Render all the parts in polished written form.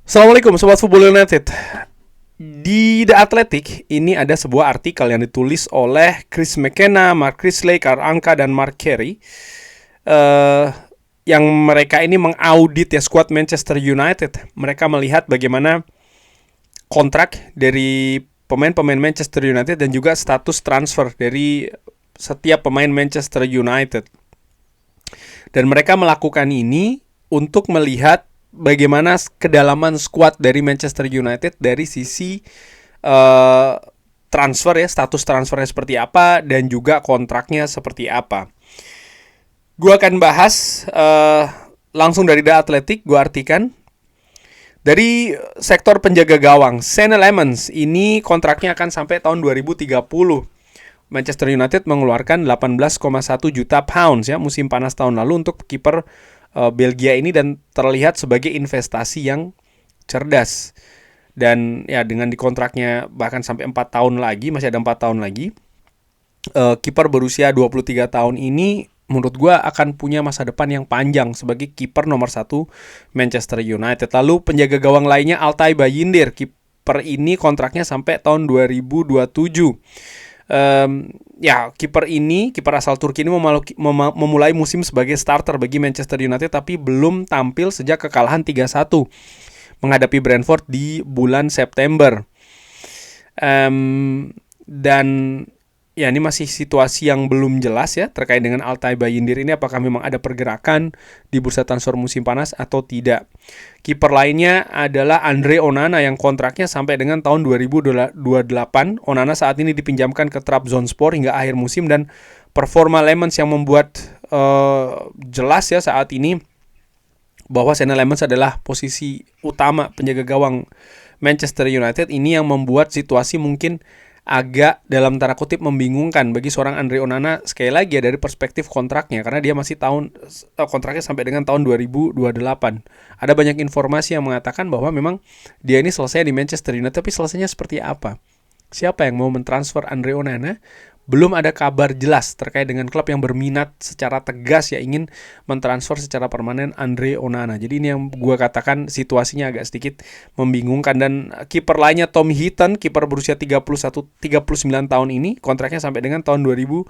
Assalamualaikum Sobat Football United. Di The Athletic ini ada sebuah artikel yang ditulis oleh Chris McKenna, Mark Chrisley, Karl Anka, dan Mark Carey, yang mereka ini mengaudit ya skuad Manchester United. Mereka melihat bagaimana kontrak dari pemain-pemain Manchester United dan juga status transfer dari setiap pemain Manchester United. Dan mereka melakukan ini untuk melihat bagaimana kedalaman skuad dari Manchester United dari sisi transfer ya, status transfernya seperti apa dan juga kontraknya seperti apa. Gue akan bahas langsung dari The Athletic. Gue artikan dari sektor penjaga gawang, Senne Lammens ini kontraknya akan sampai tahun 2030. Manchester United mengeluarkan 18,1 juta pounds ya musim panas tahun lalu untuk kiper Belgia ini, dan terlihat sebagai investasi yang cerdas. Dan ya dengan dikontraknya bahkan sampai 4 tahun lagi, masih ada 4 tahun lagi, kiper berusia 23 tahun ini menurut gue akan punya masa depan yang panjang sebagai kiper nomor 1 Manchester United. Lalu penjaga gawang lainnya Altay Bayindir. Kiper ini kontraknya sampai tahun 2027. Kiper asal Turki ini memulai musim sebagai starter bagi Manchester United, tapi belum tampil sejak kekalahan 3-1 menghadapi Brentford di bulan September. Dan ya ini masih situasi yang belum jelas ya terkait dengan Altay Bayindir ini, apakah memang ada pergerakan di bursa transfer musim panas atau tidak. Kiper lainnya adalah Andre Onana yang kontraknya sampai dengan tahun 2028. Onana saat ini dipinjamkan ke Trabzonspor hingga akhir musim, dan performa Lammens yang membuat jelas ya saat ini bahwa Senne Lammens adalah posisi utama penjaga gawang Manchester United. Ini yang membuat situasi mungkin agak dalam tanda kutip membingungkan bagi seorang Andre Onana, sekali lagi ya dari perspektif kontraknya, karena dia masih kontraknya sampai dengan tahun 2028. Ada banyak informasi yang mengatakan bahwa memang dia ini selesai di Manchester United, tapi selesainya seperti apa? Siapa yang mau mentransfer Andre Onana? Belum ada kabar jelas terkait dengan klub yang berminat secara tegas ya ingin mentransfer secara permanen Andre Onana. Jadi ini yang gue katakan situasinya agak sedikit membingungkan. Dan kiper lainnya Tom Heaton, kiper berusia 39 tahun ini, kontraknya sampai dengan tahun 2026.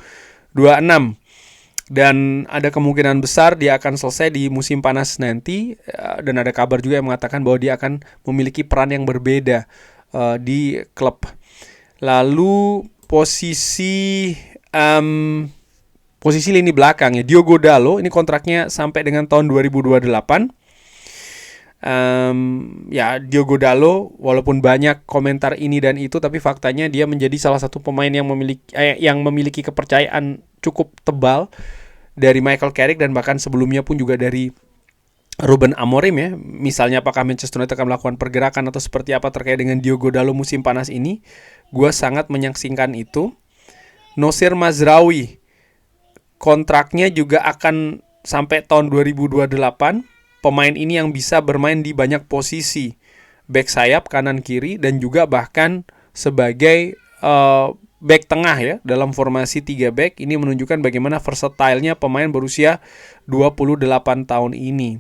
Dan ada kemungkinan besar dia akan selesai di musim panas nanti. Dan ada kabar juga yang mengatakan bahwa dia akan memiliki peran yang berbeda di klub. Lalu posisi lini belakang ya, Diogo Dalot ini kontraknya sampai dengan tahun 2028. Diogo Dalot walaupun banyak komentar ini dan itu, tapi faktanya dia menjadi salah satu pemain yang memiliki kepercayaan cukup tebal dari Michael Carrick, dan bahkan sebelumnya pun juga dari Ruben Amorim ya. Misalnya apakah Manchester United akan melakukan pergerakan atau seperti apa terkait dengan Diogo Dalot musim panas ini, gue sangat menyaksikan itu. Nosir Mazraoui kontraknya juga akan sampai tahun 2028. Pemain ini yang bisa bermain di banyak posisi, back sayap, kanan kiri, dan juga bahkan sebagai back tengah ya dalam formasi 3 back. Ini menunjukkan bagaimana versatile-nya pemain berusia 28 tahun ini.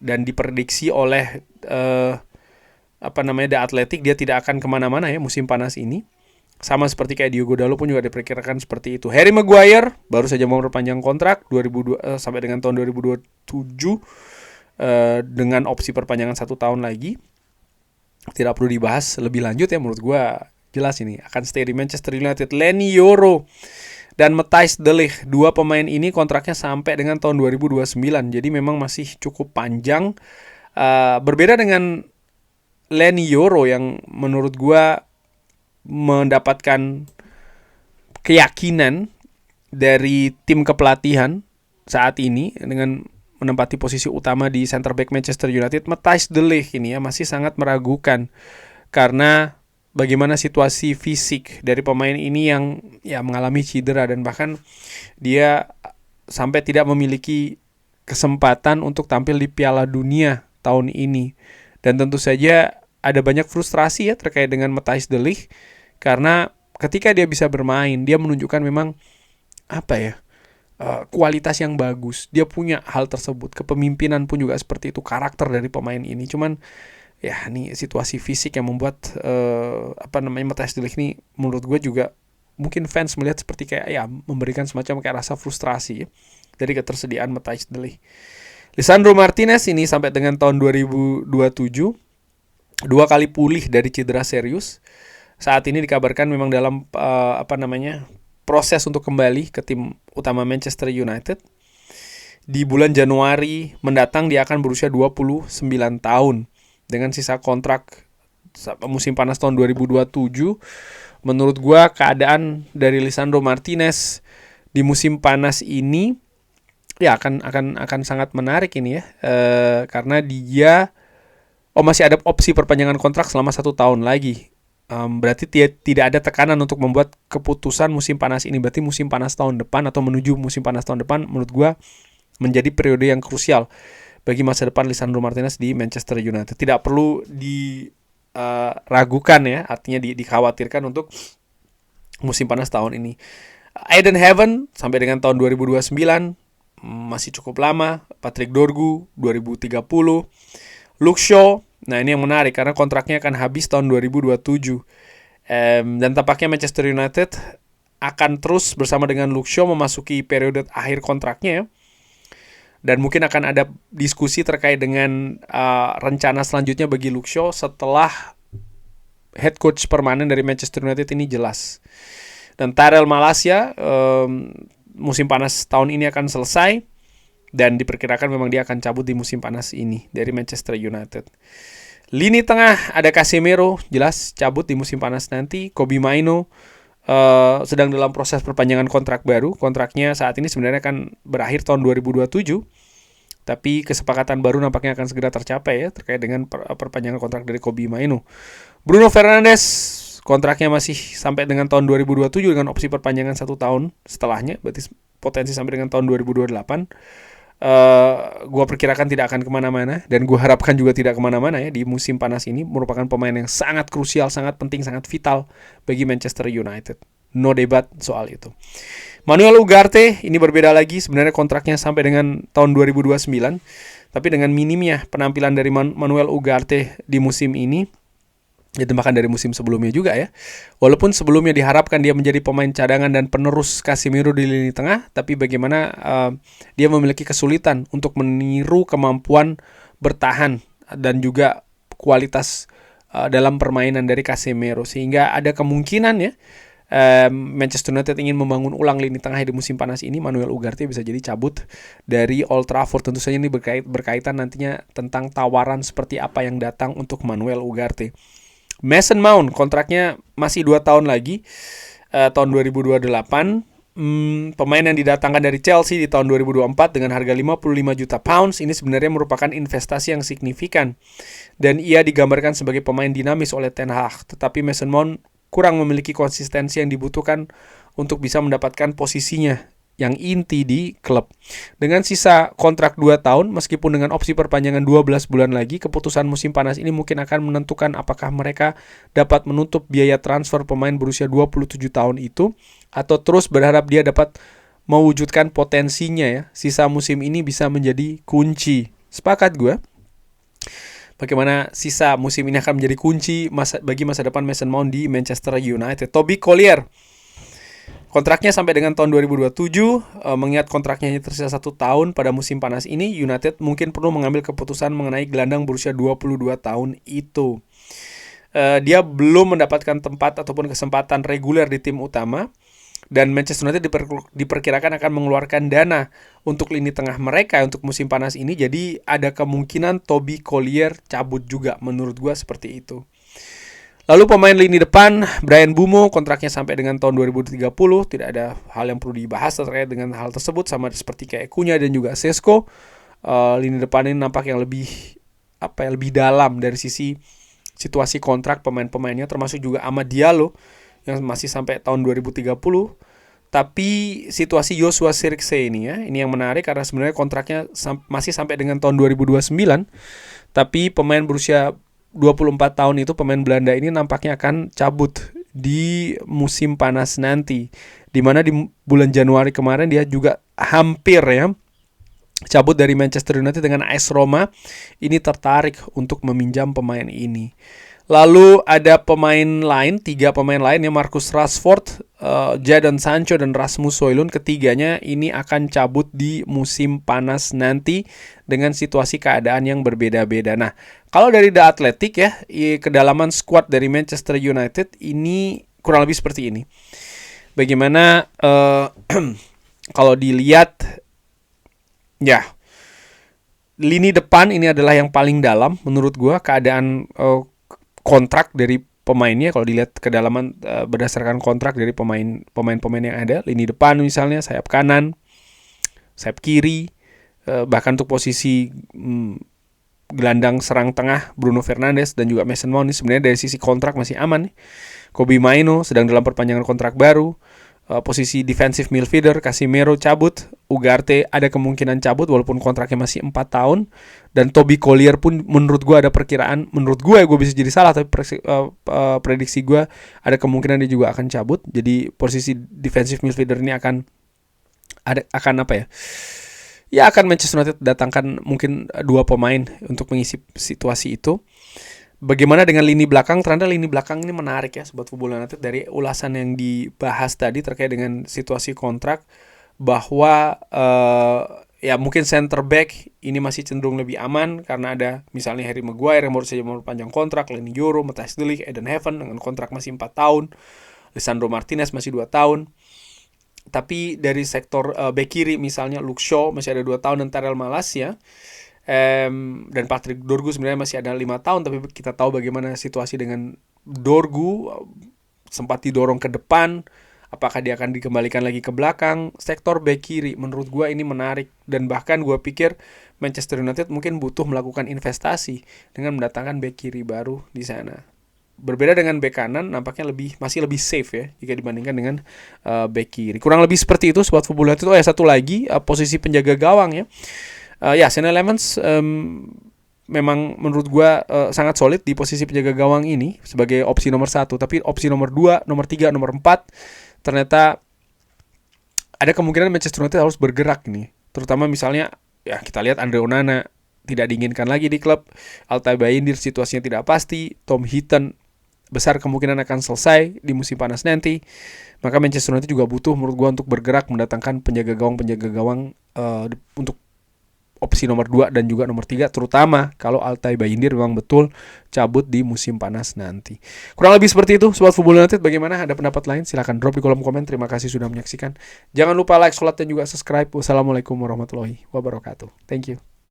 Dan diprediksi oleh The Athletic dia tidak akan kemana-mana ya musim panas ini. Sama seperti kayak Diogo Dalot pun juga diperkirakan seperti itu. Harry Maguire baru saja mau memperpanjang kontrak sampai dengan tahun 2027 dengan opsi perpanjangan 1 tahun lagi. Tidak perlu dibahas lebih lanjut ya, menurut gue jelas ini akan stay di Manchester United. Leny Yoro dan Matthijs de Ligt, 2 pemain ini kontraknya sampai dengan tahun 2029. Jadi memang masih cukup panjang. Berbeda dengan Leny Yoro yang menurut gue mendapatkan keyakinan dari tim kepelatihan saat ini dengan menempati posisi utama di center back Manchester United. Matthijs de Ligt ini ya masih sangat meragukan karena bagaimana situasi fisik dari pemain ini yang ya mengalami cedera, dan bahkan dia sampai tidak memiliki kesempatan untuk tampil di Piala Dunia tahun ini. Dan tentu saja ada banyak frustrasi ya terkait dengan Matthijs de Ligt, karena ketika dia bisa bermain, dia menunjukkan memang kualitas yang bagus. Dia punya hal tersebut. Kepemimpinan pun juga seperti itu, karakter dari pemain ini. Cuman ya ini situasi fisik yang membuat Matthijs de Ligt ini menurut gue juga mungkin fans melihat seperti kayak ya memberikan semacam kayak rasa frustrasi ya, dari ketersediaan Matthijs de Ligt. Lisandro Martinez ini sampai dengan tahun 2027 2 kali pulih dari cedera serius. Saat ini dikabarkan memang dalam proses untuk kembali ke tim utama Manchester United. Di bulan Januari mendatang dia akan berusia 29 tahun dengan sisa kontrak musim panas tahun 2027. Menurut gua keadaan dari Lisandro Martinez di musim panas ini ya akan sangat menarik ini ya, karena dia masih ada opsi perpanjangan kontrak selama 1 tahun lagi. Berarti tidak ada tekanan untuk membuat keputusan musim panas ini. Berarti musim panas tahun depan atau menuju musim panas tahun depan menurut gua menjadi periode yang krusial bagi masa depan Lisandro Martinez di Manchester United. Tidak perlu diragukan ya, artinya dikhawatirkan untuk musim panas tahun ini. Aiden Heaven sampai dengan tahun 2029 masih cukup lama. Patrick Dorgu 2030. Luke Shaw, nah ini yang menarik karena kontraknya akan habis tahun 2027. Dan tampaknya Manchester United akan terus bersama dengan Luke Shaw memasuki periode akhir kontraknya ya. Dan mungkin akan ada diskusi terkait dengan rencana selanjutnya bagi Luke Shaw setelah head coach permanen dari Manchester United ini jelas. Dan Tyrell Malacia musim panas tahun ini akan selesai. Dan diperkirakan memang dia akan cabut di musim panas ini dari Manchester United. Lini tengah ada Casemiro, jelas cabut di musim panas nanti. Kobbie Mainoo sedang dalam proses perpanjangan kontrak baru. Kontraknya saat ini sebenarnya akan berakhir tahun 2027. Tapi kesepakatan baru nampaknya akan segera tercapai ya terkait dengan perpanjangan kontrak dari Kobbie Mainoo. Bruno Fernandes kontraknya masih sampai dengan tahun 2027 dengan opsi perpanjangan 1 tahun setelahnya, berarti potensi sampai dengan tahun 2028. Gua perkirakan tidak akan kemana-mana dan gua harapkan juga tidak kemana-mana ya di musim panas ini. Merupakan pemain yang sangat krusial, sangat penting, sangat vital bagi Manchester United. No debat soal itu. Manuel Ugarte ini berbeda lagi, sebenarnya kontraknya sampai dengan tahun 2029. Tapi dengan minimnya penampilan dari Manuel Ugarte di musim ini, ya bahkan dari musim sebelumnya juga ya. Walaupun sebelumnya diharapkan dia menjadi pemain cadangan dan penerus Casemiro di lini tengah, tapi bagaimana dia memiliki kesulitan untuk meniru kemampuan bertahan dan juga kualitas dalam permainan dari Casemiro, sehingga ada kemungkinan ya Manchester United ingin membangun ulang lini tengah di musim panas ini. Manuel Ugarte bisa jadi cabut dari Old Trafford. Tentu saja ini berkaitan nantinya tentang tawaran seperti apa yang datang untuk Manuel Ugarte. Mason Mount kontraknya masih 2 tahun lagi, tahun 2028. Pemain yang didatangkan dari Chelsea di tahun 2024 dengan harga 55 juta pounds ini sebenarnya merupakan investasi yang signifikan dan ia digambarkan sebagai pemain dinamis oleh Ten Hag. Tetapi Mason Mount kurang memiliki konsistensi yang dibutuhkan untuk bisa mendapatkan posisinya yang inti di klub. Dengan sisa kontrak 2 tahun, meskipun dengan opsi perpanjangan 12 bulan lagi, keputusan musim panas ini mungkin akan menentukan apakah mereka dapat menutup biaya transfer pemain berusia 27 tahun itu, atau terus berharap dia dapat mewujudkan potensinya ya. Sisa musim ini bisa menjadi kunci. Sepakat gue. Bagaimana sisa musim ini akan menjadi kunci bagi masa depan Mason Mount di Manchester United. Toby Collier kontraknya sampai dengan tahun 2027. Mengingat kontraknya hanya tersisa 1 tahun pada musim panas ini, United mungkin perlu mengambil keputusan mengenai gelandang berusia 22 tahun itu. Dia belum mendapatkan tempat ataupun kesempatan reguler di tim utama. Dan Manchester United diperkirakan akan mengeluarkan dana untuk lini tengah mereka untuk musim panas ini. Jadi ada kemungkinan Toby Collier cabut juga, menurut gue seperti itu. Lalu pemain lini depan, Bryan Mbeumo kontraknya sampai dengan tahun 2030. Tidak ada hal yang perlu dibahas terkait dengan hal tersebut, sama seperti kayak Cunha dan juga Sesko. Lini depan ini nampak yang lebih dalam dari sisi situasi kontrak pemain-pemainnya, termasuk juga Amad Diallo yang masih sampai tahun 2030. Tapi situasi Joshua Zirkzee ini ya, ini yang menarik karena sebenarnya kontraknya masih sampai dengan tahun 2029. Tapi pemain berusia 24 tahun itu, pemain Belanda ini nampaknya akan cabut di musim panas nanti. Dimana di bulan Januari kemarin dia juga hampir ya cabut dari Manchester United dengan AS Roma, ini tertarik untuk meminjam pemain ini. Lalu ada pemain lain, 3 pemain lain ya, Marcus Rashford, Jadon Sancho dan Rasmus Højlund. Ketiganya ini akan cabut di musim panas nanti dengan situasi keadaan yang berbeda-beda. Nah, kalau dari The Athletic ya, kedalaman squad dari Manchester United ini kurang lebih seperti ini. Bagaimana kalau dilihat ya, lini depan ini adalah yang paling dalam menurut gue, keadaan kontrak dari pemainnya kalau dilihat kedalaman berdasarkan kontrak dari pemain-pemain yang ada. Lini depan misalnya, sayap kanan, sayap kiri, bahkan untuk posisi gelandang serang tengah Bruno Fernandes dan juga Mason Mount, sebenarnya dari sisi kontrak masih aman nih. Kobbie Mainoo sedang dalam perpanjangan kontrak baru. Posisi defensive midfielder Casemiro cabut, Ugarte ada kemungkinan cabut walaupun kontraknya masih 4 tahun, dan Toby Collier pun menurut gue ada perkiraan, menurut gue bisa jadi salah tapi prediksi gue ada kemungkinan dia juga akan cabut. Jadi posisi defensive midfielder ini akan apa ya? Ya akan Manchester United datangkan mungkin 2 pemain untuk mengisi situasi itu. Bagaimana dengan lini belakang? Ternyata lini belakang ini menarik ya Sobat Football United. Dari ulasan yang dibahas tadi terkait dengan situasi kontrak, bahwa ya mungkin center back ini masih cenderung lebih aman karena ada misalnya Harry Maguire yang baru saja memperpanjang kontrak, Leny Yoro, Matthijs de Ligt, Eden Hazard dengan kontrak masih 4 tahun, Lisandro Martinez masih 2 tahun. Tapi dari sektor back kiri misalnya Luke Shaw masih ada 2 tahun dan Tyrell Malacia, dan Patrick Dorgu sebenarnya masih ada 5 tahun, tapi kita tahu bagaimana situasi dengan Dorgu, sempat didorong ke depan, apakah dia akan dikembalikan lagi ke belakang. Sektor back kiri menurut gue ini menarik, dan bahkan gue pikir Manchester United mungkin butuh melakukan investasi dengan mendatangkan back kiri baru di sana. Berbeda dengan back kanan, nampaknya masih lebih safe ya jika dibandingkan dengan back kiri. Kurang lebih seperti itu Sobat Football United. Satu lagi posisi penjaga gawang ya. Sean Lemans memang menurut gue sangat solid di posisi penjaga gawang ini sebagai opsi nomor 1. Tapi opsi nomor 2, nomor 3, nomor 4 ternyata ada kemungkinan Manchester United harus bergerak nih. Terutama misalnya ya kita lihat Andre Onana tidak diinginkan lagi di klub, Altay Bayindir situasinya tidak pasti, Tom Heaton besar kemungkinan akan selesai di musim panas nanti. Maka Manchester United juga butuh menurut gue untuk bergerak mendatangkan penjaga gawang untuk opsi nomor 2 dan juga nomor 3, terutama kalau Altay Bayindir memang betul cabut di musim panas nanti. Kurang lebih seperti itu Sobat Football United. Bagaimana, ada pendapat lain? Silahkan drop di kolom komen. Terima kasih sudah menyaksikan. Jangan lupa like, share, dan juga subscribe. Wassalamualaikum warahmatullahi wabarakatuh. Thank you.